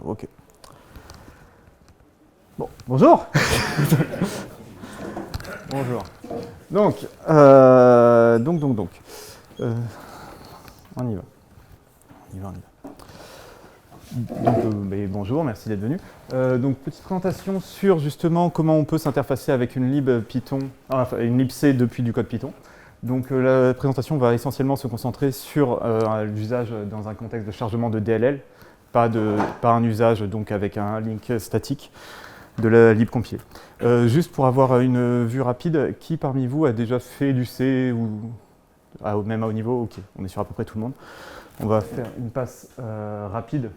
ok. Bon, bonjour. Bonjour. Donc, on y va. Mais bonjour, merci d'être venu. Donc, petite présentation sur justement comment on peut s'interfacer avec une lib Python, enfin une libc depuis du code Python. Donc, la présentation va essentiellement se concentrer sur l'usage dans un contexte de chargement de DLL, pas un usage donc avec un link statique de la lib compilée. Juste pour avoir une vue rapide, qui parmi vous a déjà fait du C ou même à haut niveau? Ok, on est sur à peu près tout le monde. On va faire une passe rapide.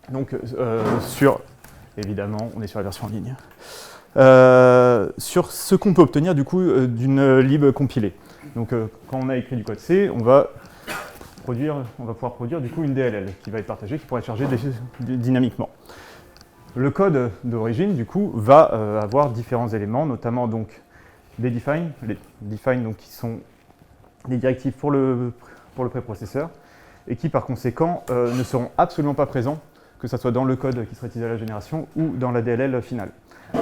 Donc, évidemment, on est sur la version en ligne. Sur ce qu'on peut obtenir du coup d'une lib compilée. Donc, quand on a écrit du code C, on va pouvoir produire du coup une DLL qui va être partagée, qui pourra être chargée dynamiquement. Le code d'origine, du coup, va avoir différents éléments, notamment donc des define, les define donc, qui sont des directives pour le préprocesseur, et qui par conséquent ne seront absolument pas présents, que ce soit dans le code qui sera utilisé à la génération ou dans la DLL finale.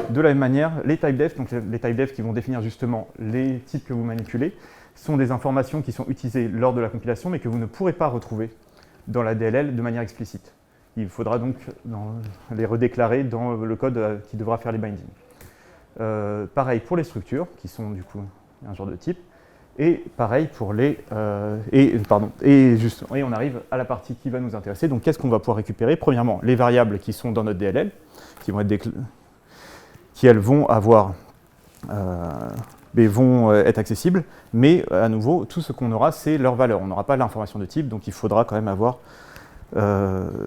De la même manière, les typedef, donc les typedef qui vont définir justement les types que vous manipulez, sont des informations qui sont utilisées lors de la compilation, mais que vous ne pourrez pas retrouver dans la DLL de manière explicite. Il faudra donc les redéclarer dans le code qui devra faire les bindings. Pareil pour les structures, qui sont du coup un genre de type, et pareil pour les... et on arrive à la partie qui va nous intéresser. Donc qu'est-ce qu'on va pouvoir récupérer? Premièrement, les variables qui sont dans notre DLL, qui elles vont être accessibles, mais à nouveau, tout ce qu'on aura, c'est leur valeur. On n'aura pas l'information de type, donc il faudra quand même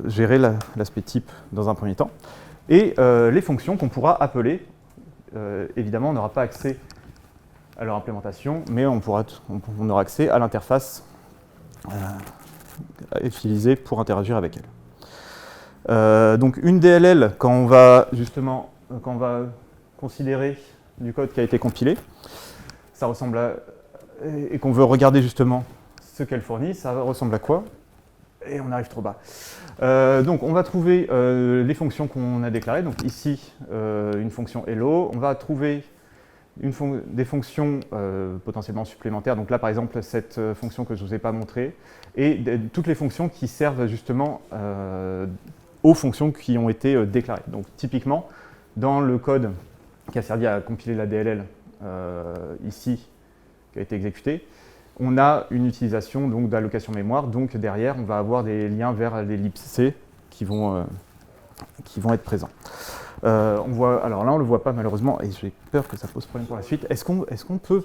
gérer l'aspect type dans un premier temps. Et les fonctions qu'on pourra appeler, évidemment, on n'aura pas accès à leur implémentation, mais on aura accès à l'interface utilisée pour interagir avec elle. Donc une DLL, quand on va considérer du code qui a été compilé, ça ressemble à... et qu'on veut regarder justement ce qu'elle fournit, ça ressemble à quoi? Et on arrive trop bas. Donc on va trouver les fonctions qu'on a déclarées. Donc ici, une fonction hello. On va trouver des fonctions potentiellement supplémentaires. Donc là, par exemple, cette fonction que je ne vous ai pas montrée. Et toutes les fonctions qui servent justement aux fonctions qui ont été déclarées. Donc typiquement, dans le code qui a servi à compiler la DLL ici, qui a été exécuté, on a une utilisation d'allocation mémoire, donc derrière on va avoir des liens vers les libc qui vont être présents. Alors là on ne le voit pas malheureusement et j'ai peur que ça pose problème pour la suite. Est-ce qu'on peut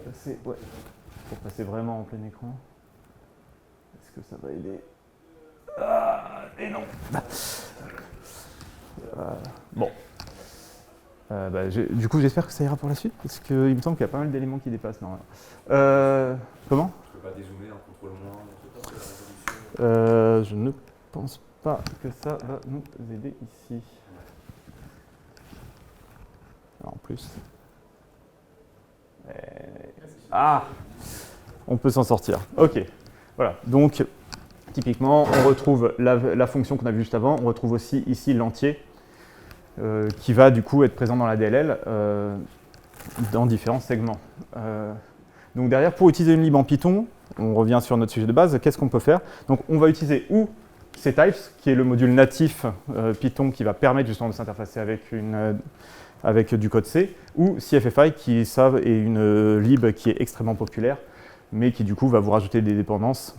passer, pour passer vraiment en plein écran? Est-ce que ça va aider? Et non. Bon. Du coup, j'espère que ça ira pour la suite, parce qu'il me semble qu'il y a pas mal d'éléments qui dépassent normalement. Comment? Je peux pas dézoomer en contrôle moins. Je ne pense pas que ça va nous aider ici. Alors, en plus. On peut s'en sortir. Ok. Voilà. Donc, typiquement, on retrouve la fonction qu'on a vue juste avant. On retrouve aussi ici l'entier. Qui va du coup être présent dans la DLL dans différents segments. Donc derrière, pour utiliser une lib en Python, on revient sur notre sujet de base, qu'est-ce qu'on peut faire? Donc on va utiliser ou ctypes, qui est le module natif Python qui va permettre justement de s'interfacer avec du code C, ou CFFI, qui est une lib qui est extrêmement populaire, mais qui du coup va vous rajouter des dépendances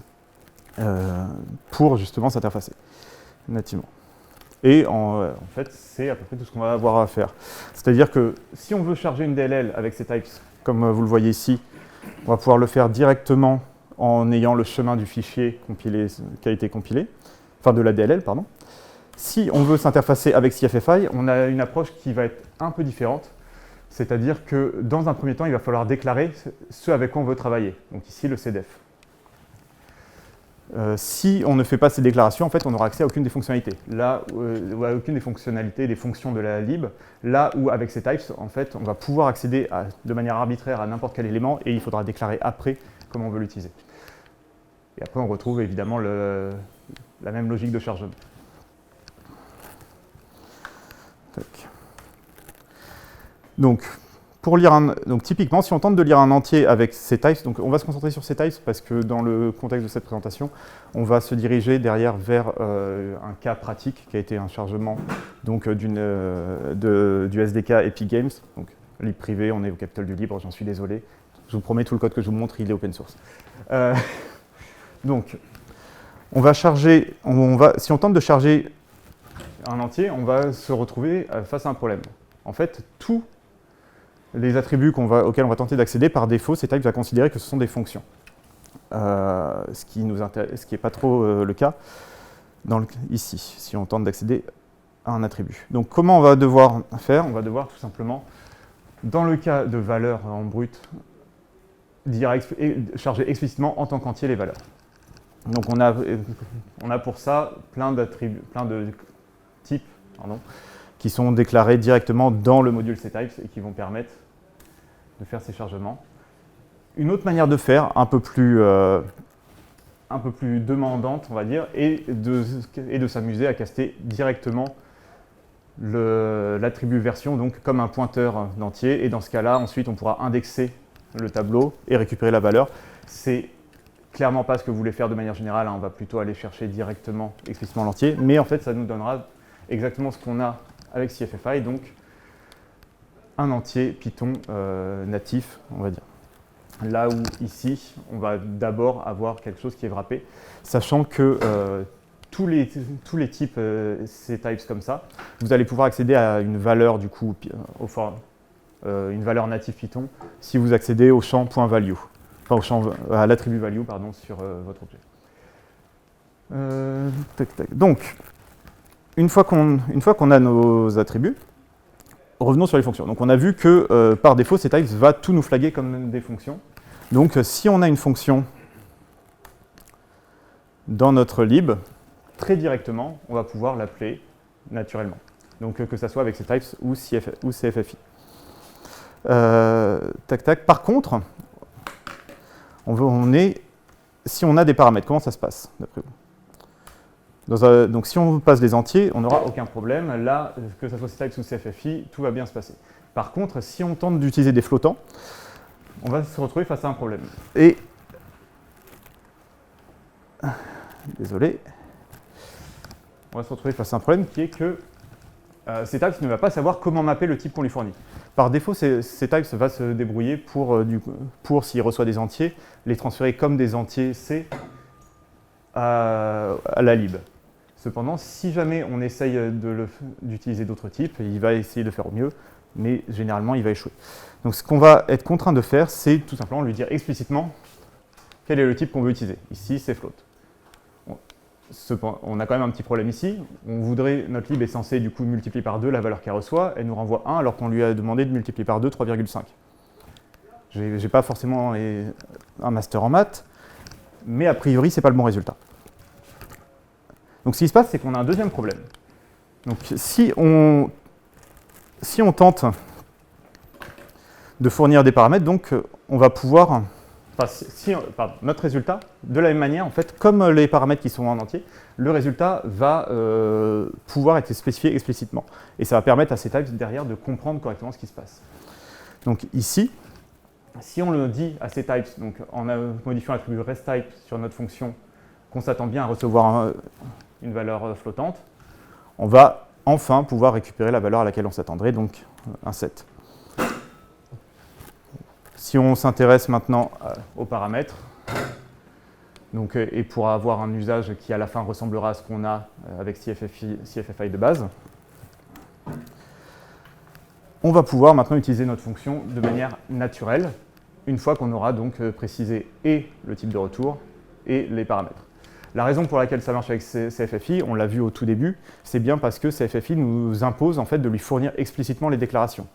pour justement s'interfacer nativement. Et en fait, c'est à peu près tout ce qu'on va avoir à faire. C'est-à-dire que si on veut charger une DLL avec ces types, comme vous le voyez ici, on va pouvoir le faire directement en ayant le chemin du fichier qui a été compilé, enfin de la DLL, pardon. Si on veut s'interfacer avec CFFI, on a une approche qui va être un peu différente. C'est-à-dire que dans un premier temps, il va falloir déclarer ce avec quoi on veut travailler. Donc ici, le CDEF. Si on ne fait pas ces déclarations, en fait, on n'aura accès à aucune des fonctionnalités. Là, à aucune des fonctionnalités, des fonctions de la lib. Là où, avec ces types, en fait, on va pouvoir accéder de manière arbitraire à n'importe quel élément et il faudra déclarer après comment on veut l'utiliser. Et après, on retrouve évidemment la même logique de chargement. Tac. Donc, typiquement, si on tente de lire un entier avec ctypes, donc on va se concentrer sur ctypes parce que dans le contexte de cette présentation, on va se diriger derrière vers un cas pratique qui a été un chargement donc, du SDK Epic Games, donc libre privé, on est au capital du libre, j'en suis désolé. Je vous promets, tout le code que je vous montre, il est open source. Donc, on va charger, si on tente de charger un entier, on va se retrouver face à un problème. En fait, tous les attributs auxquels on va tenter d'accéder, par défaut, ctypes va considérer que ce sont des fonctions. Ce qui n'est pas trop le cas ici, si on tente d'accéder à un attribut. Donc comment on va devoir faire? On va devoir tout simplement, dans le cas de valeurs en brut, charger explicitement en tant qu'entier les valeurs. Donc on a pour ça plein de types qui sont déclarés directement dans le module ctypes et qui vont permettre de faire ces chargements. Une autre manière de faire, un peu plus demandante, on va dire, est de s'amuser à caster directement l'attribut version, donc comme un pointeur d'entier. Et dans ce cas-là, ensuite, on pourra indexer le tableau et récupérer la valeur. C'est clairement pas ce que vous voulez faire de manière générale, hein. On va plutôt aller chercher directement, explicitement l'entier. Mais en fait, ça nous donnera exactement ce qu'on a avec CFFI, donc un entier Python natif, on va dire. Là où ici, on va d'abord avoir quelque chose qui est wrappé, sachant que tous les types ctypes comme ça, vous allez pouvoir accéder à une valeur du coup, une valeur native Python, si vous accédez au champ .value, enfin à l'attribut value pardon, sur votre objet. Donc, une fois qu'on a nos attributs, revenons sur les fonctions. Donc on a vu que par défaut, ctypes va tout nous flaguer comme des fonctions. Donc si on a une fonction dans notre lib, très directement, on va pouvoir l'appeler naturellement. Donc que ça soit avec ctypes ou CFFI. Par contre, si on a des paramètres, comment ça se passe d'après vous? Donc si on passe des entiers, on n'aura aucun problème. Là, que ce soit ctypes ou CFFI, tout va bien se passer. Par contre, si on tente d'utiliser des flottants, on va se retrouver face à un problème. Et désolé, on va se retrouver face à un problème qui est que ctypes ne va pas savoir comment mapper le type qu'on lui fournit. Par défaut, ctypes va se débrouiller pour s'il reçoit des entiers, les transférer comme des entiers C à la lib. Cependant, si jamais on essaye d'utiliser d'autres types, il va essayer de faire au mieux, mais généralement, il va échouer. Donc ce qu'on va être contraint de faire, c'est tout simplement lui dire explicitement quel est le type qu'on veut utiliser. Ici, c'est float. On a quand même un petit problème ici. Notre lib est censé du coup multiplier par 2 la valeur qu'elle reçoit. Elle nous renvoie 1 alors qu'on lui a demandé de multiplier par 2 3,5. Je n'ai pas forcément un master en maths, mais a priori, ce n'est pas le bon résultat. Donc ce qui se passe, c'est qu'on a un deuxième problème. Donc si on tente de fournir des paramètres, donc on va pouvoir, notre résultat, de la même manière, en fait, comme les paramètres qui sont en entier, le résultat va pouvoir être spécifié explicitement. Et ça va permettre à ctypes derrière de comprendre correctement ce qui se passe. Donc ici, si on le dit à ctypes, donc en modifiant l'attribut restType sur notre fonction, qu'on s'attend bien à recevoir une valeur flottante, on va enfin pouvoir récupérer la valeur à laquelle on s'attendrait, donc un set. Si on s'intéresse maintenant aux paramètres, donc, et pour avoir un usage qui à la fin ressemblera à ce qu'on a avec CFFI de base, on va pouvoir maintenant utiliser notre fonction de manière naturelle, une fois qu'on aura donc précisé et le type de retour et les paramètres. La raison pour laquelle ça marche avec CFFI, on l'a vu au tout début, c'est bien parce que CFFI nous impose en fait de lui fournir explicitement les déclarations.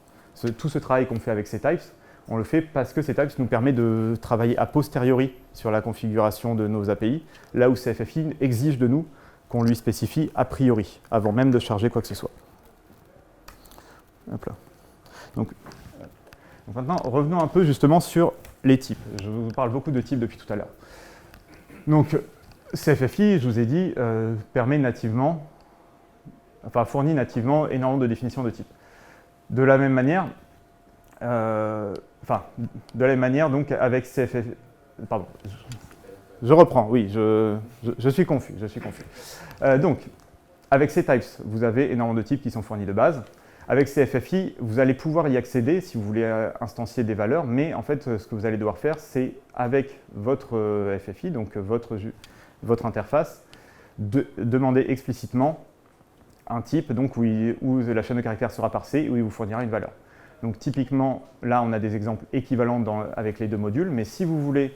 Tout ce travail qu'on fait avec ctypes, on le fait parce que ctypes nous permet de travailler a posteriori sur la configuration de nos API, là où CFFI exige de nous qu'on lui spécifie a priori, avant même de charger quoi que ce soit. Hop là. Donc maintenant, revenons un peu justement sur les types. Je vous parle beaucoup de types depuis tout à l'heure. Donc, CFFI, je vous ai dit, permet nativement enfin, fournit nativement énormément de définitions de type. De la même manière, donc avec CFF, pardon, je reprends, oui, je suis confus, donc, avec CTypes, vous avez énormément de types qui sont fournis de base. Avec CFFI, vous allez pouvoir y accéder si vous voulez instancier des valeurs, mais en fait, ce que vous allez devoir faire, c'est avec votre FFI, donc votre interface, demander explicitement un type donc où la chaîne de caractères sera parsée et où il vous fournira une valeur. Donc typiquement, là, on a des exemples équivalents avec les deux modules, mais si vous voulez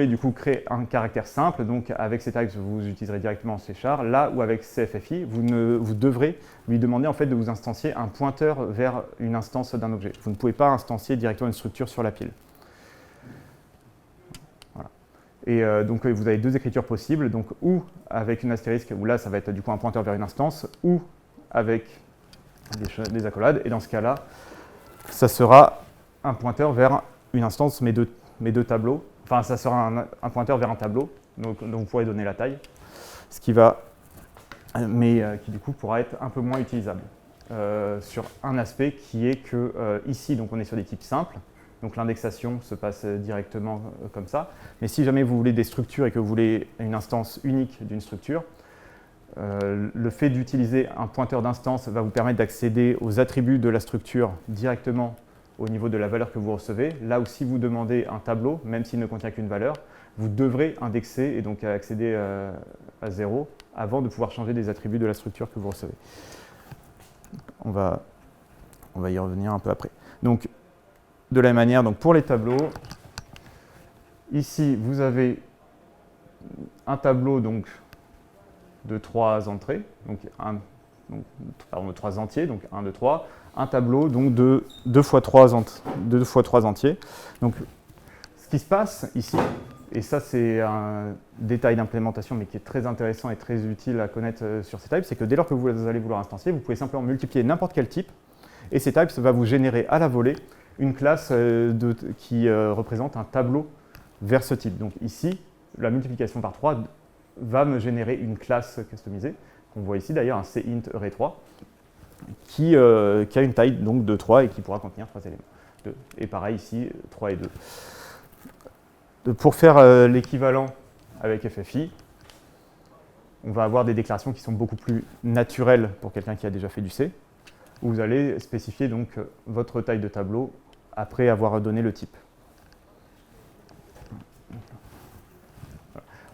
du coup créer un caractère simple, donc avec CTypes, vous utiliserez directement C#, là où avec CFFI, vous devrez lui demander en fait de vous instancier un pointeur vers une instance d'un objet. Vous ne pouvez pas instancier directement une structure sur la pile. Voilà. Et donc vous avez deux écritures possibles, donc ou avec une astérisque, où là ça va être du coup un pointeur vers une instance, ou avec des accolades, et dans ce cas-là, ça sera un pointeur vers une instance, mais deux tableaux. Enfin, ça sera un pointeur vers un tableau, donc vous pourrez donner la taille, ce qui va, mais qui du coup pourra être un peu moins utilisable. Sur un aspect qui est que ici, donc on est sur des types simples, donc l'indexation se passe directement comme ça, mais si jamais vous voulez des structures et que vous voulez une instance unique d'une structure, le fait d'utiliser un pointeur d'instance va vous permettre d'accéder aux attributs de la structure directement au niveau de la valeur que vous recevez. Là où si vous demandez un tableau, même s'il ne contient qu'une valeur, vous devrez indexer et donc accéder à 0 avant de pouvoir changer des attributs de la structure que vous recevez. On va y revenir un peu après. Donc, de la même manière, donc pour les tableaux, ici vous avez un tableau donc, de 3 entrées, donc de 3 entiers, donc 1, 2, 3, un tableau donc de 2 fois 3 entiers. Donc, ce qui se passe ici, et ça c'est un détail d'implémentation mais qui est très intéressant et très utile à connaître sur CTypes, c'est que dès lors que vous allez vouloir instancier, vous pouvez simplement multiplier n'importe quel type, et CTypes va vous générer à la volée une classe qui représente un tableau vers ce type. Donc ici, la multiplication par 3 va me générer une classe customisée, qu'on voit ici d'ailleurs, un cint array3, qui a une taille donc, de 3 et qui pourra contenir 3 éléments. Et pareil ici, 3 et 2. Pour faire l'équivalent avec FFI, on va avoir des déclarations qui sont beaucoup plus naturelles pour quelqu'un qui a déjà fait du C, où vous allez spécifier donc votre taille de tableau après avoir donné le type.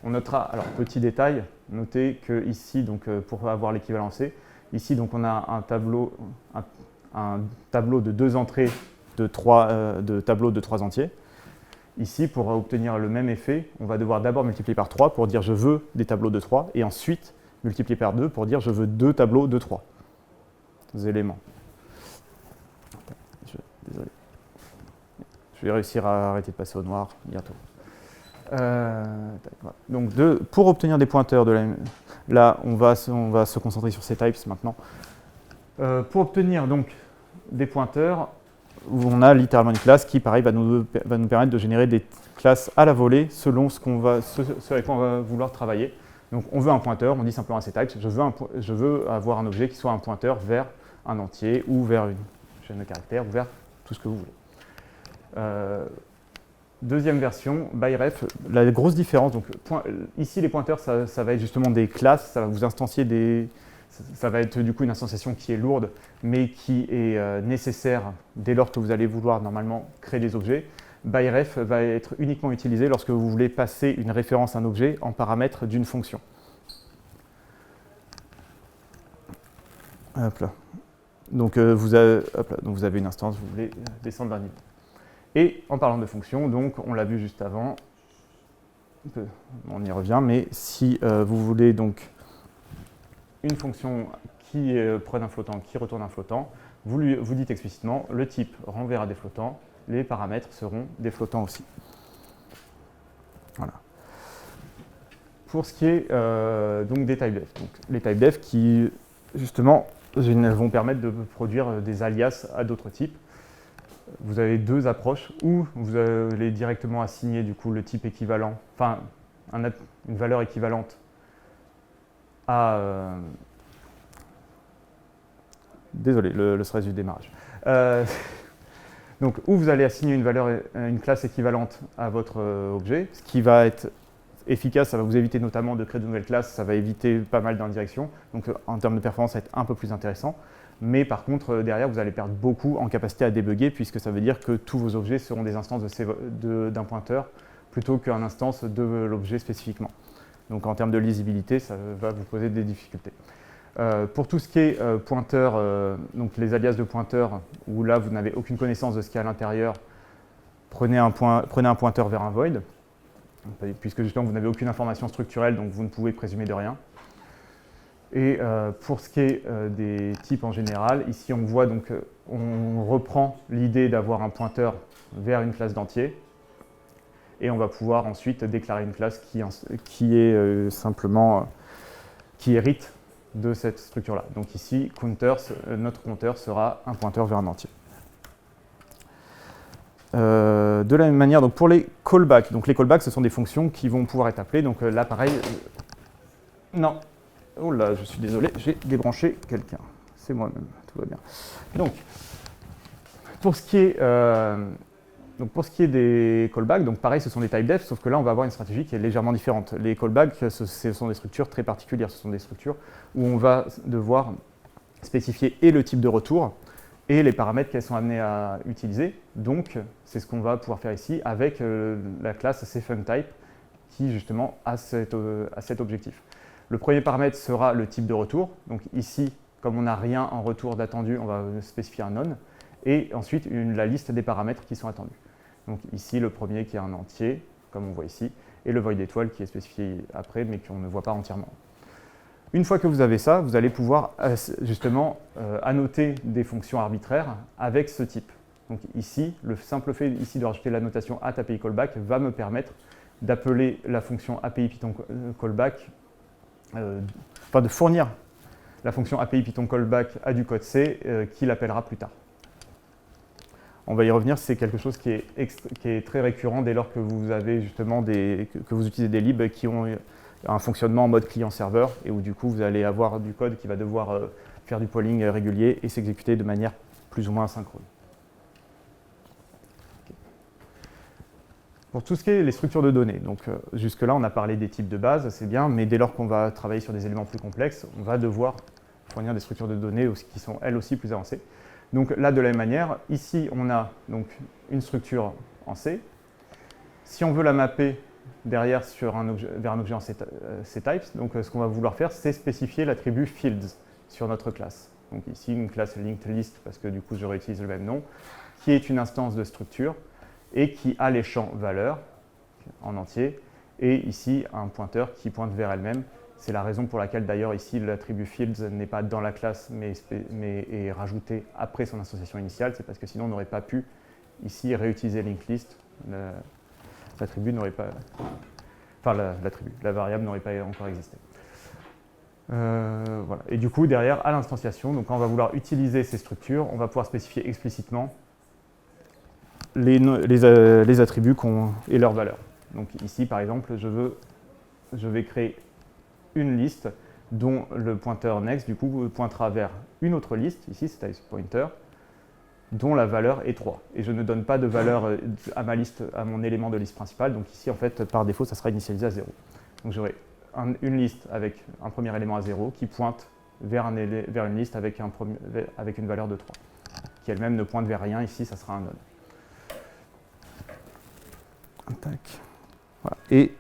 On notera, alors petit détail, notez que ici, donc, pour avoir l'équivalent C, ici donc, on a un tableau de 2 entrées de tableaux de 3 entiers. Ici, pour obtenir le même effet, on va devoir d'abord multiplier par 3 pour dire je veux des tableaux de 3, et ensuite multiplier par 2 pour dire je veux 2 tableaux de 3 éléments. Désolé. Je vais réussir à arrêter de passer au noir bientôt. Donc pour obtenir des pointeurs, là on va se concentrer sur CTypes maintenant. Pour obtenir donc des pointeurs, on a littéralement une classe qui pareil va nous permettre de générer des classes à la volée selon ce avec quoi on va vouloir travailler. Donc on veut un pointeur, on dit simplement à CTypes, je veux avoir un objet qui soit un pointeur vers un entier ou vers une chaîne de caractères ou vers tout ce que vous voulez. Deuxième version, ByRef, la grosse différence, donc ici les pointeurs ça va être justement des classes, ça va vous instancier ça va être du coup une instanciation qui est lourde mais qui est nécessaire dès lors que vous allez vouloir normalement créer des objets. ByRef va être uniquement utilisé lorsque vous voulez passer une référence à un objet en paramètre d'une fonction. Hop là. Donc, vous avez une instance, vous voulez descendre d'un niveau. Et en parlant de fonctions, donc on l'a vu juste avant, on y revient, mais si vous voulez donc une fonction qui prenne un flottant, qui retourne un flottant, vous dites explicitement le type renverra des flottants, les paramètres seront des flottants aussi. Voilà. Pour ce qui est donc des typedef, donc les typedef qui justement vont permettre de produire des alias à d'autres types. Vous avez deux approches où vous allez directement assigner du coup le type équivalent, enfin une valeur équivalente à désolé, le stress du démarrage. Donc, où vous allez assigner une valeur, une classe équivalente à votre objet, ce qui va être efficace, ça va vous éviter notamment de créer de nouvelles classes, ça va éviter pas mal d'indirections. Donc, en termes de performance, ça va être un peu plus intéressant. Mais par contre, derrière, vous allez perdre beaucoup en capacité à débugger, puisque ça veut dire que tous vos objets seront des instances d'un pointeur, plutôt qu'une instance de l'objet spécifiquement. Donc, en termes de lisibilité, ça va vous poser des difficultés. Pour tout ce qui est pointeur, donc les alias de pointeurs, où là vous n'avez aucune connaissance de ce qu'il y a à l'intérieur, prenez un pointeur vers un void, puisque justement vous n'avez aucune information structurelle, donc vous ne pouvez présumer de rien. Et pour ce qui est des types en général, ici on voit donc on reprend l'idée d'avoir un pointeur vers une classe d'entier, et on va pouvoir ensuite déclarer une classe qui est simplement qui hérite de cette structure-là. Donc ici, notre compteur sera un pointeur vers un entier. De la même manière, donc pour les callbacks, donc les callbacks, ce sont des fonctions qui vont pouvoir être appelées. Donc là, pareil, non, oh là, je suis désolé, j'ai débranché quelqu'un. C'est moi-même, tout va bien. Donc, pour ce qui est des callbacks, donc pareil, ce sont des typedef, sauf que là, on va avoir une stratégie qui est légèrement différente. Les callbacks, ce sont des structures très particulières. Ce sont des structures où on va devoir spécifier et le type de retour et les paramètres qu'elles sont amenées à utiliser. Donc, c'est ce qu'on va pouvoir faire ici avec la classe cFuntype qui, justement, a cet objectif. Le premier paramètre sera le type de retour. Donc ici, comme on n'a rien en retour d'attendu, on va spécifier un none. Et ensuite, la liste des paramètres qui sont attendus. Donc ici, le premier qui est un entier, comme on voit ici, et le void étoile qui est spécifié après, mais qu'on ne voit pas entièrement. Une fois que vous avez ça, vous allez pouvoir justement annoter des fonctions arbitraires avec ce type. Donc ici, le simple fait ici de rajouter l'annotation @API callback va me permettre d'appeler la fonction API Python callback, enfin de fournir la fonction API Python callback à du code C qui l'appellera plus tard. On va y revenir, c'est quelque chose qui est très récurrent dès lors que vous avez justement que vous utilisez des libs qui ont un fonctionnement en mode client-serveur et où du coup vous allez avoir du code qui va devoir faire du polling régulier et s'exécuter de manière plus ou moins asynchrone. Okay. Pour tout ce qui est les structures de données, donc jusque-là on a parlé des types de base, c'est bien, mais dès lors qu'on va travailler sur des éléments plus complexes, on va devoir fournir des structures de données qui sont elles aussi plus avancées. Donc là, de la même manière, ici, on a donc une structure en C. Si on veut la mapper derrière vers un objet en ctypes, donc ce qu'on va vouloir faire, c'est spécifier l'attribut fields sur notre classe. Donc ici, une classe linked list, parce que du coup, je réutilise le même nom, qui est une instance de structure et qui a les champs valeurs en entier, et ici, un pointeur qui pointe vers elle-même. C'est la raison pour laquelle d'ailleurs ici l'attribut fields n'est pas dans la classe mais est rajouté après son association initiale, c'est parce que sinon on n'aurait pas pu ici réutiliser linked list, l'attribut n'aurait pas, enfin la variable n'aurait pas encore existé. Voilà. Et du coup derrière à l'instanciation, donc quand on va vouloir utiliser ces structures, on va pouvoir spécifier explicitement les attributs et leurs valeurs. Donc ici par exemple je vais créer une liste dont le pointeur next du coup pointera vers une autre liste, ici c'est typePointer, dont la valeur est 3. Et je ne donne pas de valeur à ma liste, à mon élément de liste principale, donc ici en fait par défaut ça sera initialisé à 0. Donc j'aurai une liste avec un premier élément à 0 qui pointe vers une liste avec une valeur de 3, qui elle-même ne pointe vers rien, ici ça sera un node. Tac. Voilà. Et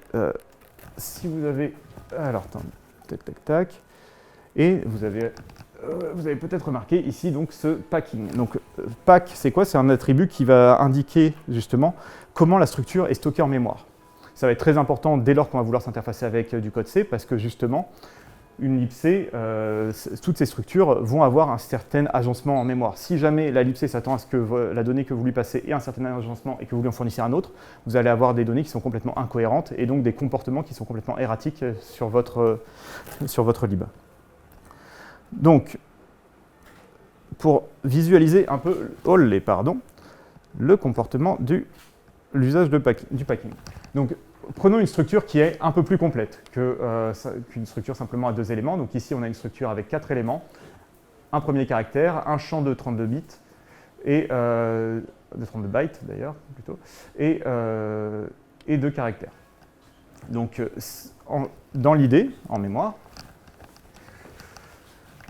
si vous avez alors, attendez, tac, tac, tac. Et vous avez peut-être remarqué ici donc ce packing. Donc, pack, c'est quoi? C'est un attribut qui va indiquer justement comment la structure est stockée en mémoire. Ça va être très important dès lors qu'on va vouloir s'interfacer avec du code C, parce que justement, une libc, toutes ces structures vont avoir un certain agencement en mémoire. Si jamais la libc s'attend à ce que la donnée que vous lui passez ait un certain agencement et que vous lui en fournissez un autre, vous allez avoir des données qui sont complètement incohérentes et donc des comportements qui sont complètement erratiques sur votre lib. Donc, pour visualiser un peu le comportement l'usage du packing. Donc, prenons une structure qui est un peu plus complète qu'une structure simplement à 2 éléments. Donc ici, on a une structure avec 4 éléments, un premier caractère, un champ de 32 bits, et, de 32 bytes d'ailleurs, plutôt, et 2 caractères. Donc, dans l'idée, en mémoire,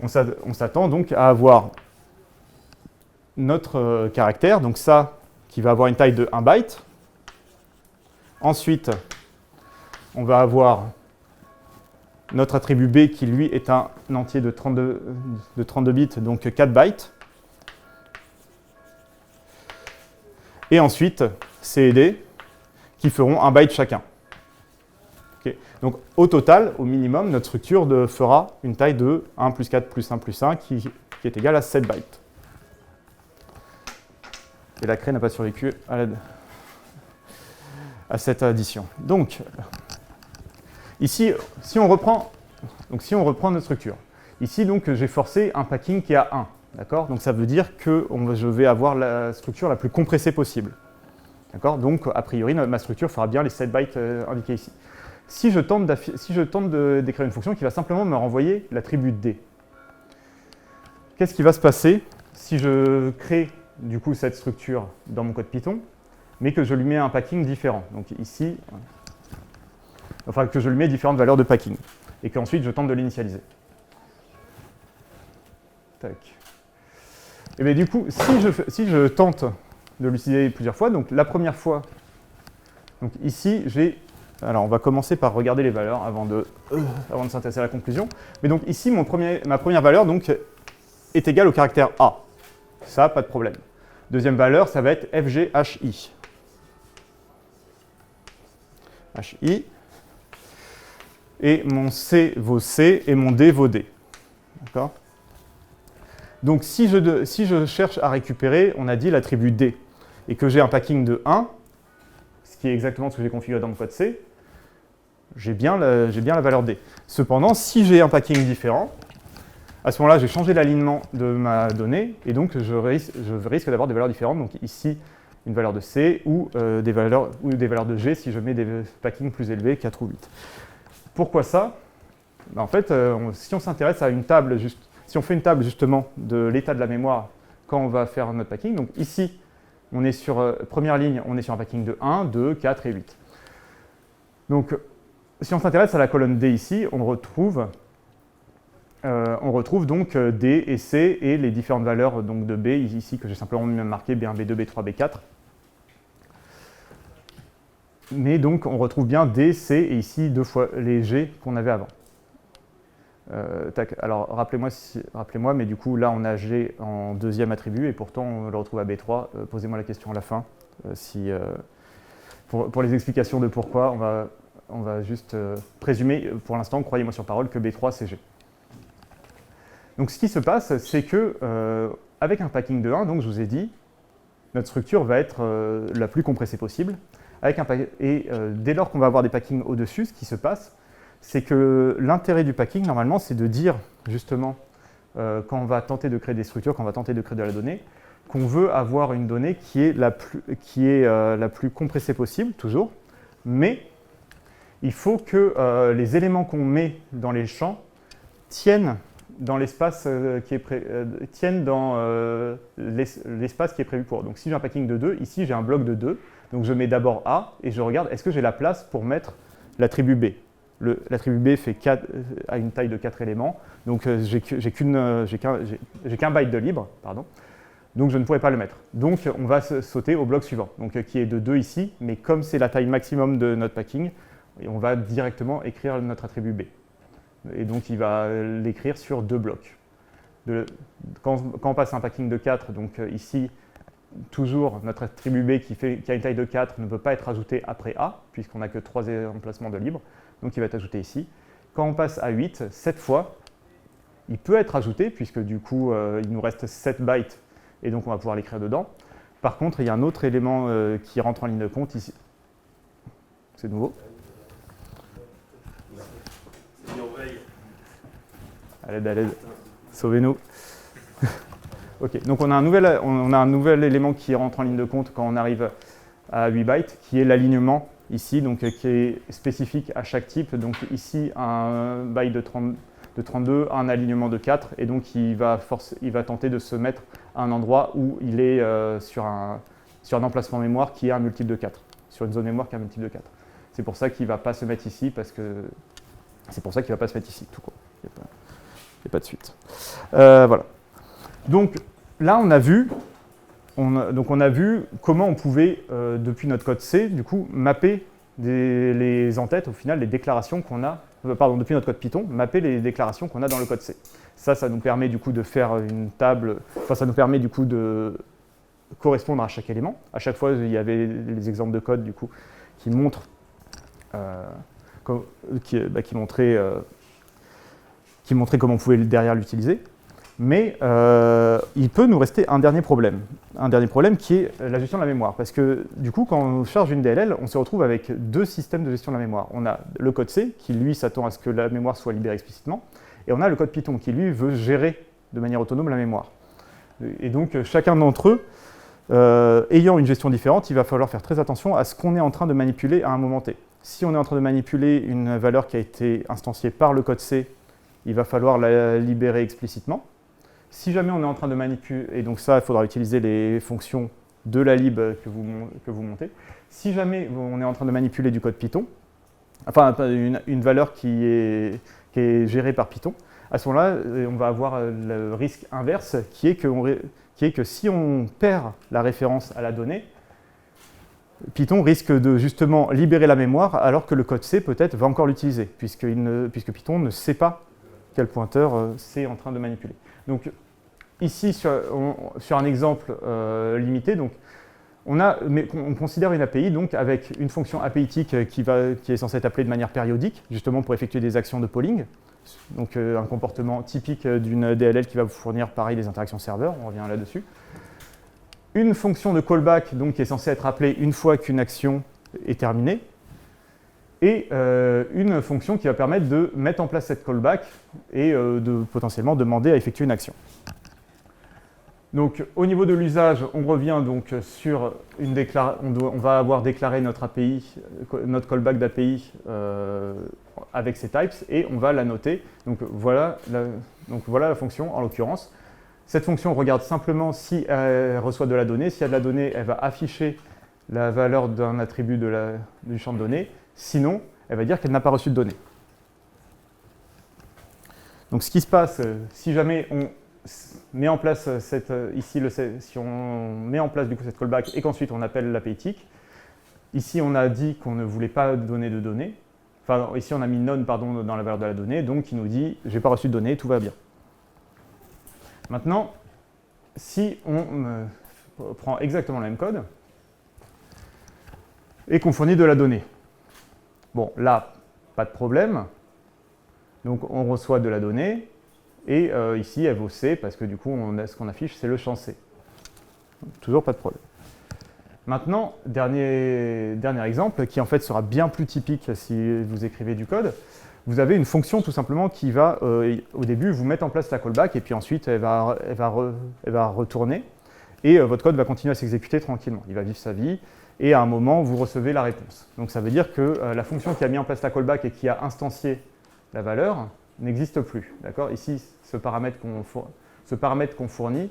on s'attend donc à avoir notre caractère, donc ça, qui va avoir une taille de 1 byte. Ensuite, on va avoir notre attribut B qui, lui, est un entier de 32 bits, donc 4 bytes. Et ensuite, C et D, qui feront 1 byte chacun. Okay. Donc, au total, au minimum, notre structure fera une taille de 1 plus 4 plus 1 plus 1, qui est égale à 7 bytes. Et la craie n'a pas survécu à cette addition. Donc, ici, si on reprend notre structure, ici, donc, j'ai forcé un packing qui est à 1. D'accord ? Donc, ça veut dire que je vais avoir la structure la plus compressée possible. D'accord ? Donc, a priori, ma structure fera bien les 7 bytes indiqués ici. Si je tente d'écrire une fonction qui va simplement me renvoyer l'attribut D, qu'est-ce qui va se passer si je crée du coup cette structure dans mon code Python, mais que je lui mets un packing différent. Donc ici, enfin que je lui mets différentes valeurs de packing, et qu'ensuite je tente de l'initialiser. Tac. Et bien du coup, si je tente de l'utiliser plusieurs fois, donc la première fois, donc ici j'ai... Alors on va commencer par regarder les valeurs avant de s'intéresser à la conclusion. Mais donc ici, ma première valeur donc, est égale au caractère A. Ça, pas de problème. Deuxième valeur, ça va être FGHI. HI. Et mon C vaut C et mon D vaut D. D'accord ? Donc si je cherche à récupérer, on a dit l'attribut D, et que j'ai un packing de 1, ce qui est exactement ce que j'ai configuré dans mon code C, j'ai bien la valeur D. Cependant, si j'ai un packing différent, à ce moment-là, j'ai changé l'alignement de ma donnée, et donc je risque d'avoir des valeurs différentes. Donc ici, une valeur de C ou des valeurs de G si je mets des packings plus élevés, 4 ou 8. Pourquoi ça ? Ben, en fait, si on s'intéresse à une table, si on fait une table justement de l'état de la mémoire quand on va faire notre packing, donc ici, on est sur première ligne, on est sur un packing de 1, 2, 4 et 8. Donc, si on s'intéresse à la colonne D ici, on retrouve donc D et C et les différentes valeurs donc, de B ici que j'ai simplement marqué B1, B2, B3, B4. Mais donc on retrouve bien D, C et ici 2 fois les G qu'on avait avant. Alors rappelez-moi, mais du coup là on a G en deuxième attribut et pourtant on le retrouve à B3. Posez-moi la question à la fin. Pour les explications de pourquoi, on va juste présumer pour l'instant, croyez-moi sur parole, que B3 c'est G. Donc ce qui se passe, c'est que avec un packing de 1, donc je vous ai dit, notre structure va être la plus compressée possible. Dès lors qu'on va avoir des packings au-dessus, ce qui se passe, c'est que l'intérêt du packing, normalement, c'est de dire, justement, quand on va tenter de créer des structures, quand on va tenter de créer de la donnée, qu'on veut avoir une donnée qui est la plus compressée possible, toujours, mais il faut que les éléments qu'on met dans les champs tiennent dans l'espace qui est prévu pour. Donc si j'ai un packing de 2, ici j'ai un bloc de 2, donc je mets d'abord A et je regarde est-ce que j'ai la place pour mettre l'attribut B. L'attribut B a une taille de 4 éléments, donc j'ai qu'un byte de libre, pardon, donc je ne pourrais pas le mettre. Donc on va sauter au bloc suivant, donc, qui est de 2 ici, mais comme c'est la taille maximum de notre packing, on va directement écrire notre attribut B. Et donc il va l'écrire sur 2 blocs. Quand on passe à un packing de 4, donc ici, toujours notre attribut B qui a une taille de 4 ne peut pas être ajouté après A, puisqu'on n'a que 3 emplacements de libre, donc il va être ajouté ici. Quand on passe à 8, cette fois, il peut être ajouté, puisque du coup, il nous reste 7 bytes, et donc on va pouvoir l'écrire dedans. Par contre, il y a un autre élément qui rentre en ligne de compte ici. C'est nouveau. À l'aide, sauvez-nous. Ok, donc on a un nouvel élément qui rentre en ligne de compte quand on arrive à 8 bytes, qui est l'alignement ici, donc qui est spécifique à chaque type. Donc ici, un byte de 32 à un alignement de 4, et donc il va tenter de se mettre à un endroit où il est sur un emplacement mémoire qui est un multiple de 4, sur une zone mémoire qui est un multiple de 4. C'est pour ça qu'il ne va pas se mettre ici, parce que c'est pour ça qu'il ne va pas se mettre ici, tout court. Il n'y a pas de suite. Voilà. Donc là, on a vu comment on pouvait, depuis notre code C, du coup, mapper les entêtes, au final, les déclarations qu'on a, depuis notre code Python, mapper les déclarations qu'on a dans le code C. Ça nous permet du coup de faire une table, ça nous permet du coup de correspondre à chaque élément. À chaque fois, il y avait les exemples de code du coup qui montrent, qui montraient comment on pouvait derrière l'utiliser. Mais il peut nous rester un dernier problème qui est la gestion de la mémoire. Parce que du coup, quand on charge une DLL, on se retrouve avec deux systèmes de gestion de la mémoire. On a le code C, qui lui s'attend à ce que la mémoire soit libérée explicitement, et on a le code Python, qui lui veut gérer de manière autonome la mémoire. Et donc, chacun d'entre eux, ayant une gestion différente, il va falloir faire très attention à ce qu'on est en train de manipuler à un moment T. Si on est en train de manipuler une valeur qui a été instanciée par le code C, il va falloir la libérer explicitement. Si jamais on est en train de manipuler, et donc ça, il faudra utiliser les fonctions de la lib que vous montez. Si jamais on est en train de manipuler du code Python, enfin une valeur qui est gérée par Python, à ce moment-là, on va avoir le risque inverse qui est que si on perd la référence à la donnée, Python risque de justement libérer la mémoire alors que le code C peut-être va encore l'utiliser, puisque Python ne sait pas quel pointeur c'est en train de manipuler. Donc ici, sur un exemple limité, donc, on considère une API donc, avec une fonction APItique qui est censée être appelée de manière périodique, justement pour effectuer des actions de polling. Donc un comportement typique d'une DLL qui va vous fournir pareil des interactions serveurs, on revient là-dessus. Une fonction de callback donc, qui est censée être appelée une fois qu'une action est terminée. Et une fonction qui va permettre de mettre en place cette callback et de potentiellement demander à effectuer une action. Donc, au niveau de l'usage, on revient donc sur une déclaration. On va avoir déclaré notre API, notre callback d'API avec ses types et on va la noter. Donc voilà la fonction en l'occurrence. Cette fonction regarde simplement si elle reçoit de la donnée. S'il y a de la donnée, elle va afficher la valeur d'un attribut du champ de données. Sinon, elle va dire qu'elle n'a pas reçu de données. Donc ce qui se passe, si jamais on met en place si on met en place du coup cette callback et qu'ensuite on appelle l'APItique, ici on a dit qu'on ne voulait pas donner de données, enfin ici on a mis none pardon, dans la valeur de la donnée, donc il nous dit j'ai pas reçu de données, tout va bien. Maintenant, si on prend exactement le même code et qu'on fournit de la donnée, bon là pas de problème, donc on reçoit de la donnée. Et ici, elle vaut C, parce que du coup, ce qu'on affiche, c'est le champ C. Donc, toujours pas de problème. Maintenant, dernier exemple, qui en fait sera bien plus typique si vous écrivez du code. Vous avez une fonction tout simplement qui va, au début, vous mettre en place la callback, et puis ensuite, elle va retourner, et votre code va continuer à s'exécuter tranquillement. Il va vivre sa vie, et à un moment, vous recevez la réponse. Donc ça veut dire que la fonction qui a mis en place la callback et qui a instancié la valeur n'existe plus. D'accord ? Ici, ce paramètre qu'on fournit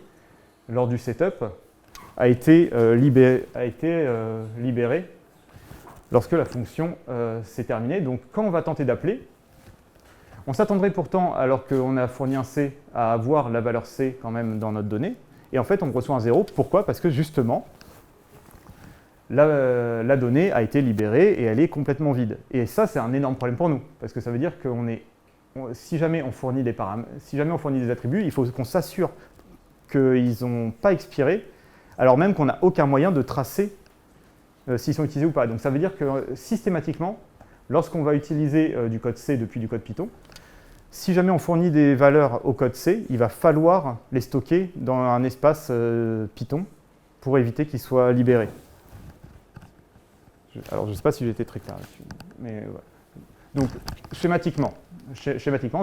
lors du setup a été libéré lorsque la fonction s'est terminée. Donc quand on va tenter d'appeler, on s'attendrait pourtant, alors qu'on a fourni un C, à avoir la valeur C quand même dans notre donnée. Et en fait, on reçoit un 0. Pourquoi ? Parce que justement, la donnée a été libérée et elle est complètement vide. Et ça, c'est un énorme problème pour nous, parce que ça veut dire si jamais on fournit des paramètres, si jamais on fournit des attributs, il faut qu'on s'assure qu'ils n'ont pas expiré, alors même qu'on n'a aucun moyen de tracer s'ils sont utilisés ou pas. Donc ça veut dire que systématiquement, lorsqu'on va utiliser du code C depuis du code Python, si jamais on fournit des valeurs au code C, il va falloir les stocker dans un espace Python pour éviter qu'ils soient libérés. Alors je ne sais pas si j'ai été très clair là-dessus, mais voilà. Donc, schématiquement,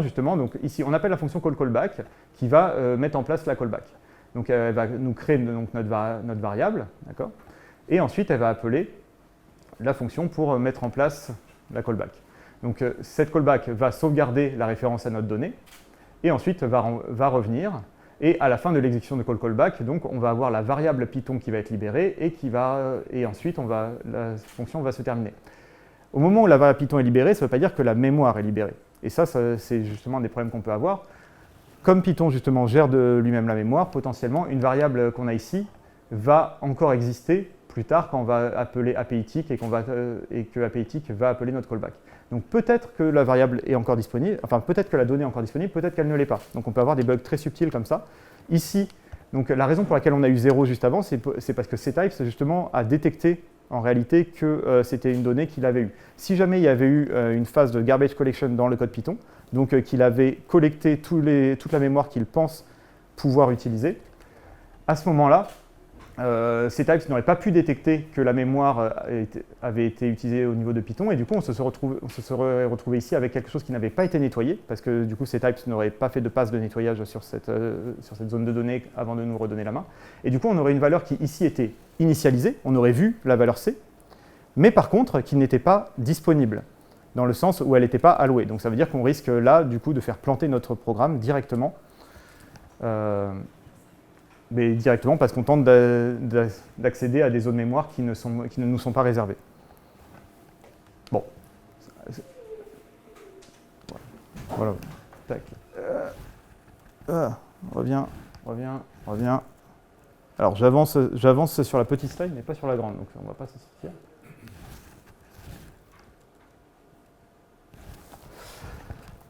justement, donc ici, on appelle la fonction callback qui va mettre en place la callback. Donc, elle va nous créer donc, notre variable, d'accord ? Et ensuite, elle va appeler la fonction pour mettre en place la callback. Donc cette callback va sauvegarder la référence à notre donnée, et ensuite va revenir, et à la fin de l'exécution de callback, donc on va avoir la variable Python qui va être libérée, et ensuite la fonction va se terminer. Au moment où la variable Python est libérée, ça ne veut pas dire que la mémoire est libérée. Et ça c'est justement un des problèmes qu'on peut avoir. Comme Python justement gère de lui-même la mémoire, potentiellement une variable qu'on a ici va encore exister plus tard quand on va appeler APITIC et que APITIC va appeler notre callback. Donc peut-être que la variable est encore disponible, enfin peut-être que la donnée est encore disponible, peut-être qu'elle ne l'est pas. Donc on peut avoir des bugs très subtils comme ça. Ici, donc la raison pour laquelle on a eu 0 juste avant, c'est parce que ctypes justement a détecté en réalité que c'était une donnée qu'il avait eue. Si jamais il y avait eu une phase de garbage collection dans le code Python, donc qu'il avait collecté toute la mémoire qu'il pense pouvoir utiliser, à ce moment-là, ctypes n'aurait pas pu détecter que la mémoire avait été utilisée au niveau de Python, et du coup on se serait retrouvé ici avec quelque chose qui n'avait pas été nettoyé, parce que du coup ctypes n'aurait pas fait de passe de nettoyage sur cette zone de données avant de nous redonner la main. Et du coup on aurait une valeur qui ici était initialisée, on aurait vu la valeur C, mais par contre qui n'était pas disponible, dans le sens où elle n'était pas allouée. Donc ça veut dire qu'on risque là du coup de faire planter notre programme directement. Mais directement parce qu'on tente d'accéder à des zones mémoire qui ne nous sont pas réservées. Bon. Voilà. Tac. Reviens. Alors j'avance sur la petite slide, mais pas sur la grande, donc on ne va pas s'en sortir.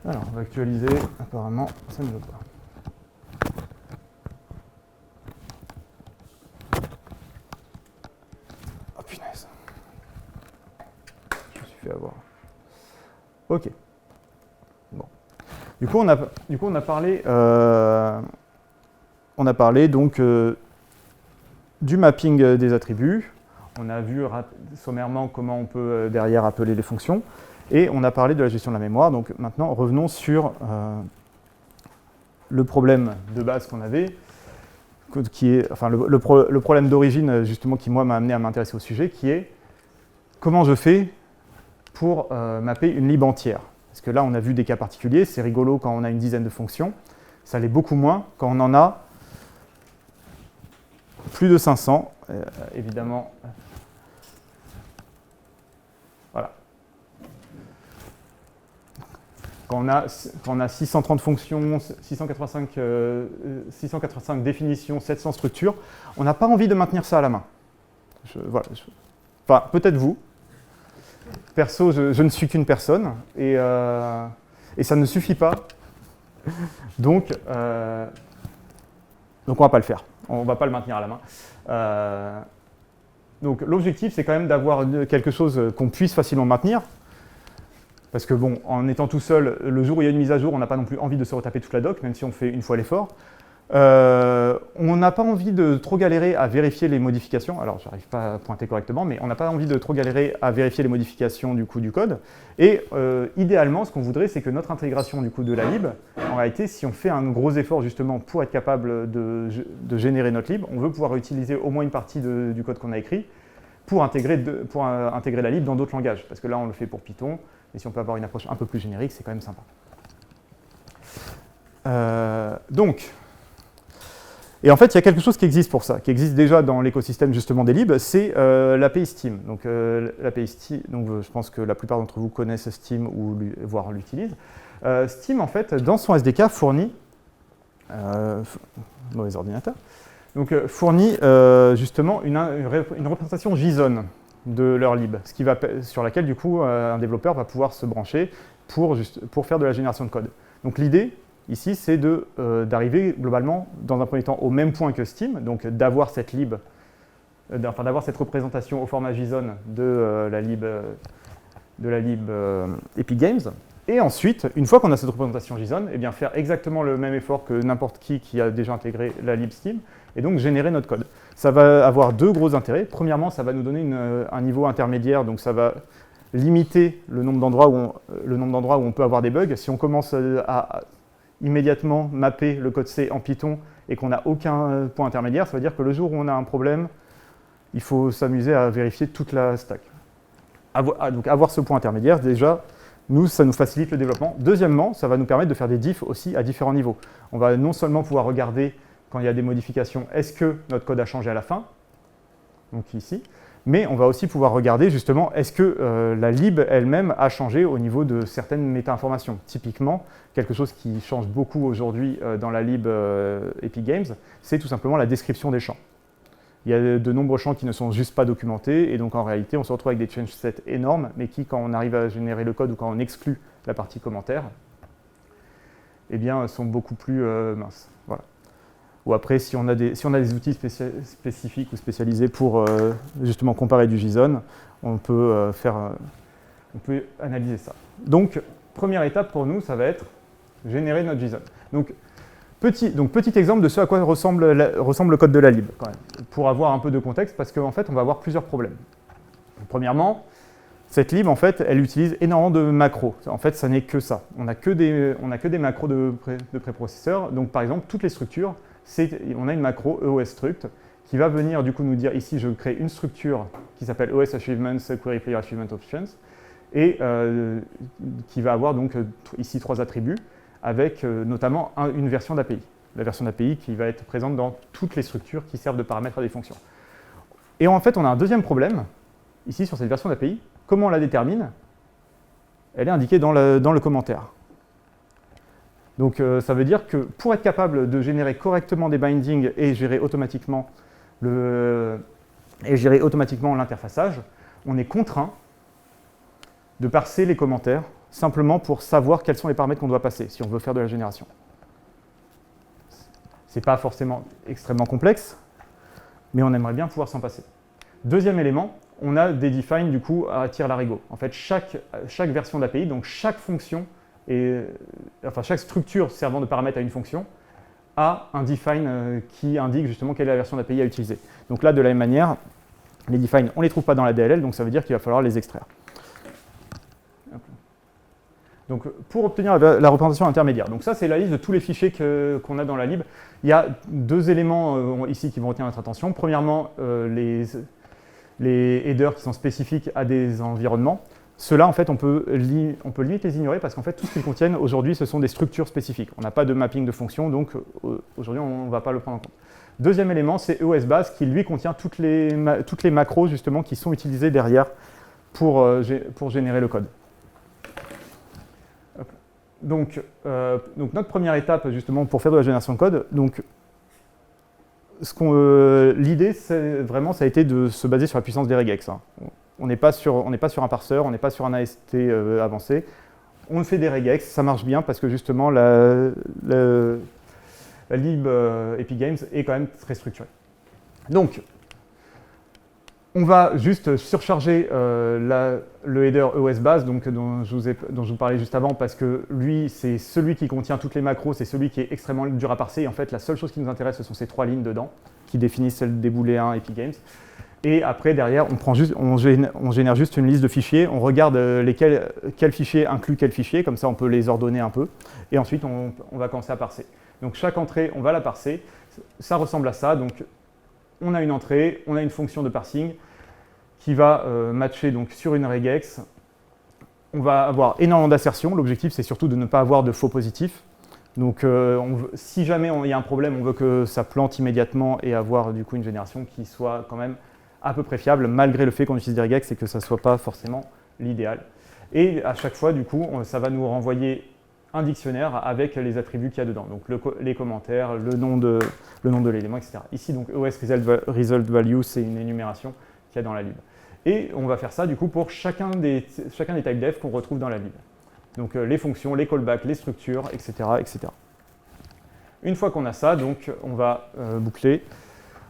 Alors, on va actualiser. Apparemment, ça ne veut pas. Avoir. Ok. Bon. Du coup, on a parlé donc du mapping des attributs. On a vu sommairement comment on peut derrière appeler les fonctions. Et on a parlé de la gestion de la mémoire. Donc maintenant, revenons sur le problème de base qu'on avait, qui est, enfin, le problème d'origine justement qui moi m'a amené à m'intéresser au sujet, qui est comment je fais pour mapper une lib entière. Parce que là, on a vu des cas particuliers, c'est rigolo quand on a une dizaine de fonctions, ça l'est beaucoup moins quand on en a plus de 500, évidemment. Voilà. Quand on a 630 fonctions, 685 définitions, 700 structures, on n'a pas envie de maintenir ça à la main. Enfin, peut-être vous. Perso, je ne suis qu'une personne, et ça ne suffit pas. Donc on ne va pas le faire. On ne va pas le maintenir à la main. Donc l'objectif, c'est quand même d'avoir quelque chose qu'on puisse facilement maintenir. Parce que bon, en étant tout seul, le jour où il y a une mise à jour, on n'a pas non plus envie de se retaper toute la doc, même si on fait une fois l'effort. On n'a pas envie de trop galérer à vérifier les modifications. Alors, je n'arrive pas à pointer correctement, mais on n'a pas envie de trop galérer à vérifier les modifications du coup du code. Et idéalement, ce qu'on voudrait, c'est que notre intégration du coup de la lib, en réalité, si on fait un gros effort justement pour être capable de générer notre lib, on veut pouvoir utiliser au moins une partie du code qu'on a écrit pour intégrer la lib dans d'autres langages. Parce que là, on le fait pour Python, et si on peut avoir une approche un peu plus générique, c'est quand même sympa. Et en fait, il y a quelque chose qui existe pour ça, qui existe déjà dans l'écosystème justement des libs, c'est l'API Steam. Donc l'API Steam, je pense que la plupart d'entre vous connaissent Steam ou voire l'utilisent. Steam, en fait, dans son SDK, fournit mauvais ordinateur. Donc fournit justement une représentation JSON de leur lib, sur laquelle du coup un développeur va pouvoir se brancher pour faire de la génération de code. Donc l'idée ici, c'est d'arriver globalement, dans un premier temps, au même point que Steam, donc d'avoir cette lib, d'avoir cette représentation au format JSON de la lib Epic Games. Et ensuite, une fois qu'on a cette représentation JSON, eh bien faire exactement le même effort que n'importe qui a déjà intégré la lib Steam, et donc générer notre code. Ça va avoir deux gros intérêts. Premièrement, ça va nous donner un niveau intermédiaire, donc ça va limiter le nombre d'endroits où on peut avoir des bugs. Si on commence à immédiatement mapper le code C en Python et qu'on n'a aucun point intermédiaire, ça veut dire que le jour où on a un problème, il faut s'amuser à vérifier toute la stack. Donc avoir ce point intermédiaire, déjà, nous, ça nous facilite le développement. Deuxièmement, ça va nous permettre de faire des diffs aussi à différents niveaux. On va non seulement pouvoir regarder quand il y a des modifications, est-ce que notre code a changé à la fin, donc ici, mais on va aussi pouvoir regarder justement est-ce que la lib elle-même a changé au niveau de certaines méta-informations. Typiquement, quelque chose qui change beaucoup aujourd'hui dans la lib Epic Games, c'est tout simplement la description des champs. Il y a de nombreux champs qui ne sont juste pas documentés, et donc en réalité, on se retrouve avec des change sets énormes, mais qui, quand on arrive à générer le code ou quand on exclut la partie commentaire, eh bien, sont beaucoup plus minces. Voilà. Ou après, si on a des outils spécifiques ou spécialisés pour justement comparer du JSON, on peut analyser ça. Donc, première étape pour nous, ça va être générer notre JSON. Donc, petit exemple de ce à quoi ressemble le code de la lib, quand même, pour avoir un peu de contexte, parce qu'en fait, on va avoir plusieurs problèmes. Premièrement, cette lib, en fait, elle utilise énormément de macros. En fait, ça n'est que ça. On n'a que des macros de préprocesseur. Donc, par exemple, toutes les structures, on a une macro EOSStruct qui va venir du coup nous dire ici, je crée une structure qui s'appelle OSAchievements Query Player Achievement Options et qui va avoir donc ici 3 attributs avec notamment une version d'API. La version d'API qui va être présente dans toutes les structures qui servent de paramètres à des fonctions. Et en fait, on a un deuxième problème, ici sur cette version d'API. Comment on la détermine? Elle est indiquée dans le commentaire. Donc ça veut dire que pour être capable de générer correctement des bindings et gérer automatiquement l'interfaçage, on est contraint de parser les commentaires simplement pour savoir quels sont les paramètres qu'on doit passer si on veut faire de la génération. Ce n'est pas forcément extrêmement complexe, mais on aimerait bien pouvoir s'en passer. Deuxième élément, on a des define du coup à tire-larigot. En fait, chaque version d'API, donc chaque fonction, chaque structure servant de paramètre à une fonction, a un define qui indique justement quelle est la version d'API à utiliser. Donc là, de la même manière, les define, on ne les trouve pas dans la DLL, donc ça veut dire qu'il va falloir les extraire. Donc, pour obtenir la représentation intermédiaire, donc ça c'est la liste de tous les fichiers qu'on a dans la lib. Il y a deux éléments ici qui vont retenir notre attention. Premièrement, les headers qui sont spécifiques à des environnements. Ceux-là, en fait, on peut limite les ignorer parce qu'en fait, tout ce qu'ils contiennent aujourd'hui, ce sont des structures spécifiques. On n'a pas de mapping de fonctions, donc aujourd'hui, on ne va pas le prendre en compte. Deuxième élément, c'est EOSBase qui, lui, contient toutes les macros, justement, qui sont utilisées derrière pour générer le code. Donc, notre première étape, justement, pour faire de la génération de code, l'idée, vraiment, ça a été de se baser sur la puissance des regex. Hein. On n'est pas sur un parseur, on n'est pas sur un AST avancé. On fait des regex, ça marche bien parce que, justement, la lib Epic Games est quand même très structurée. Donc, on va juste surcharger le header EOSBase dont je vous parlais juste avant parce que lui, c'est celui qui contient toutes les macros, c'est celui qui est extrêmement dur à parser. Et en fait, la seule chose qui nous intéresse, ce sont ces 3 lignes dedans qui définissent le déboulé 1 Epic Games. Et après, derrière, on génère juste une liste de fichiers, on regarde quel fichier inclut quel fichier, comme ça on peut les ordonner un peu. Et ensuite, on va commencer à parser. Donc chaque entrée, on va la parser. Ça ressemble à ça. Donc, on a une entrée, on a une fonction de parsing qui va matcher donc, sur une regex. On va avoir énormément d'assertions. L'objectif, c'est surtout de ne pas avoir de faux positifs. Donc, si jamais il y a un problème, on veut que ça plante immédiatement et avoir du coup une génération qui soit quand même à peu près fiable, malgré le fait qu'on utilise des regex et que ça ne soit pas forcément l'idéal. Et à chaque fois, du coup, ça va nous renvoyer un dictionnaire avec les attributs qu'il y a dedans, donc les commentaires, le nom de l'élément, etc. Ici, donc, OS Result Value, c'est une énumération qu'il y a dans la lib. Et on va faire ça, du coup, pour chacun des typedef qu'on retrouve dans la lib. Donc, les fonctions, les callbacks, les structures, etc., etc. Une fois qu'on a ça, donc, on va boucler.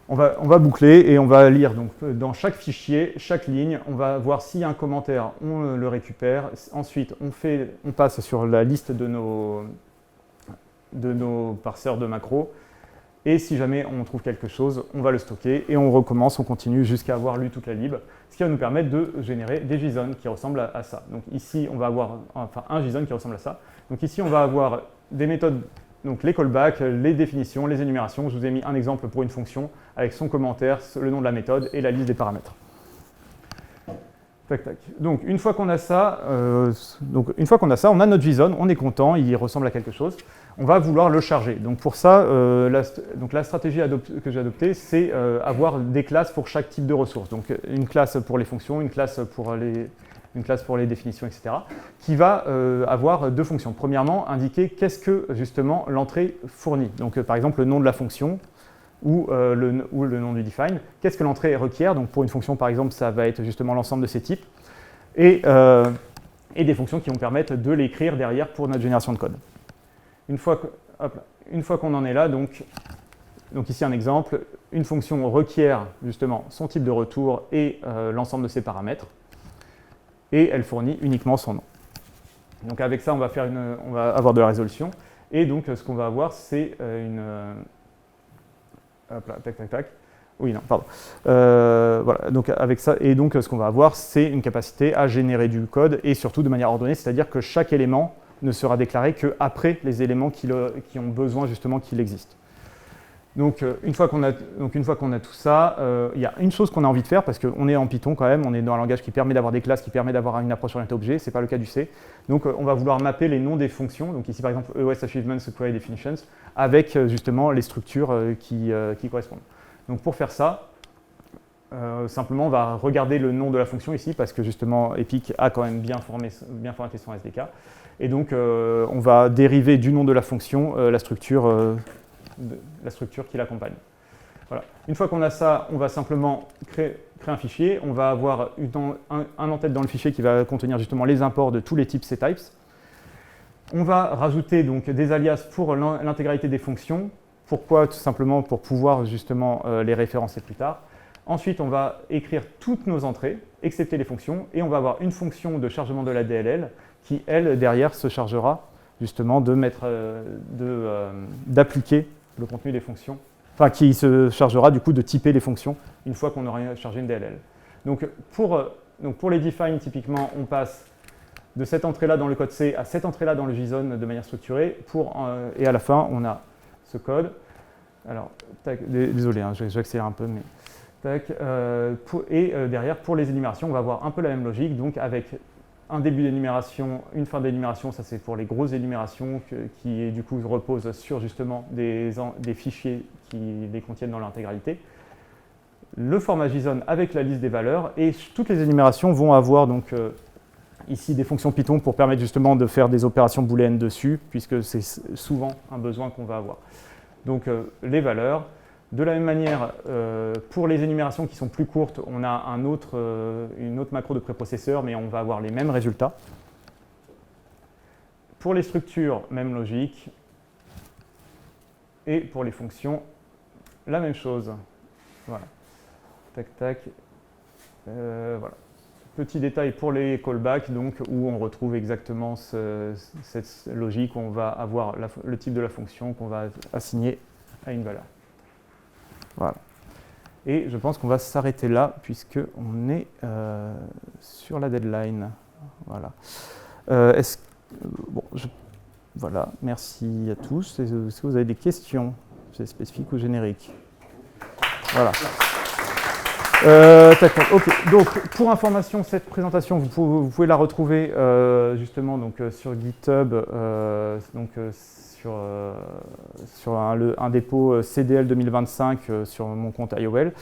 On va boucler et on va lire donc, dans chaque fichier, chaque ligne, on va voir s'il y a un commentaire, on le récupère. Ensuite, on passe sur la liste de nos parseurs de macros. Et si jamais on trouve quelque chose, on va le stocker et on recommence, on continue jusqu'à avoir lu toute la lib, ce qui va nous permettre de générer des JSON qui ressemblent à ça. Donc ici, on va avoir un JSON qui ressemble à ça. Donc ici, on va avoir des méthodes. Donc les callbacks, les définitions, les énumérations. Je vous ai mis un exemple pour une fonction avec son commentaire, le nom de la méthode et la liste des paramètres. Tac, tac. Donc, une fois qu'on a ça, on a notre JSON, on est content, il ressemble à quelque chose. On va vouloir le charger. Donc, pour ça, la stratégie que j'ai adoptée, c'est avoir des classes pour chaque type de ressource. Donc, une classe pour les fonctions, une classe pour les définitions, etc., qui va avoir deux fonctions. Premièrement, indiquer qu'est-ce que, justement, l'entrée fournit. Donc, par exemple, le nom de la fonction, ou le nom du define. Qu'est-ce que l'entrée requiert? Donc pour une fonction, par exemple, ça va être justement l'ensemble de ces types. Et des fonctions qui vont permettre de l'écrire derrière pour notre génération de code. Une fois qu'on en est là, donc ici un exemple, une fonction requiert justement son type de retour et l'ensemble de ses paramètres. Et elle fournit uniquement son nom. Donc avec ça, on va avoir de la résolution. Et donc ce qu'on va avoir, c'est une... Hop là, tac, tac, tac. Oui, non, pardon. Voilà, donc avec ça, et donc ce qu'on va avoir, c'est une capacité à générer du code et surtout de manière ordonnée, c'est-à-dire que chaque élément ne sera déclaré qu'après les éléments qui ont besoin justement qu'il existe. Donc une fois qu'on a tout ça, il y a une chose qu'on a envie de faire, parce qu'on est en Python quand même, on est dans un langage qui permet d'avoir des classes, qui permet d'avoir une approche orientée objet, ce n'est pas le cas du C. Donc on va vouloir mapper les noms des fonctions, donc ici par exemple EOS Achievements, Query Definitions, avec justement les structures qui correspondent. Donc pour faire ça, simplement on va regarder le nom de la fonction ici, parce que justement Epic a quand même bien formaté son SDK. Et donc on va dériver du nom de la fonction la structure qui l'accompagne. Voilà. Une fois qu'on a ça, on va simplement créer un fichier. On va avoir un en-tête dans le fichier qui va contenir justement les imports de tous les types ctypes. On va rajouter donc des alias pour l'intégralité des fonctions. Pourquoi? Tout simplement pour pouvoir justement les référencer plus tard. Ensuite, on va écrire toutes nos entrées, excepté les fonctions, et on va avoir une fonction de chargement de la DLL qui, elle, derrière, se chargera justement d'appliquer le contenu des fonctions, enfin qui se chargera du coup de typer les fonctions une fois qu'on aura chargé une DLL. Donc pour les define, typiquement, on passe de cette entrée-là dans le code C à cette entrée-là dans le JSON de manière structurée, et à la fin, on a ce code. Alors, tac, désolé, hein, j'accélère un peu, mais... Tac, derrière, pour les énumérations, on va avoir un peu la même logique, donc avec un début d'énumération, une fin d'énumération, ça c'est pour les grosses énumérations qui du coup reposent sur justement des fichiers qui les contiennent dans l'intégralité. Le format JSON avec la liste des valeurs, et toutes les énumérations vont avoir donc ici des fonctions Python pour permettre justement de faire des opérations booléennes dessus, puisque c'est souvent un besoin qu'on va avoir. Donc les valeurs. De la même manière, pour les énumérations qui sont plus courtes, on a une autre macro de préprocesseur, mais on va avoir les mêmes résultats. Pour les structures, même logique. Et pour les fonctions, la même chose. Voilà. Tac, tac. Voilà. Petit détail pour les callbacks, donc, où on retrouve exactement cette logique où on va avoir le type de la fonction qu'on va assigner à une valeur. Voilà. Et je pense qu'on va s'arrêter là, puisqu'on est sur la deadline. Voilà. Voilà, merci à tous. Est-ce que vous avez des questions? C'est spécifique ou générique? Voilà. Okay. Donc, pour information, cette présentation, vous pouvez la retrouver justement donc, sur GitHub, sur un dépôt CDL 2025 sur mon compte IOL.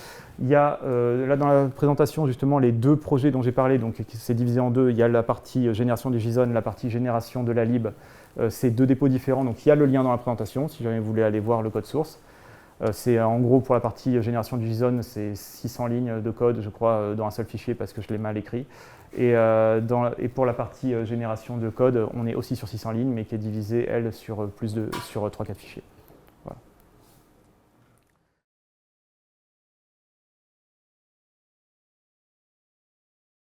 Il y a là dans la présentation justement les deux projets dont j'ai parlé, donc c'est divisé en deux. Il y a la partie génération du JSON, la partie génération de la lib. C'est deux dépôts différents, donc il y a le lien dans la présentation si jamais vous voulez aller voir le code source. C'est en gros pour la partie génération du JSON, c'est 600 lignes de code, je crois, dans un seul fichier parce que je l'ai mal écrit. Et pour la partie génération de code, on est aussi sur 600 lignes, mais qui est divisée, elle, sur 3-4 fichiers.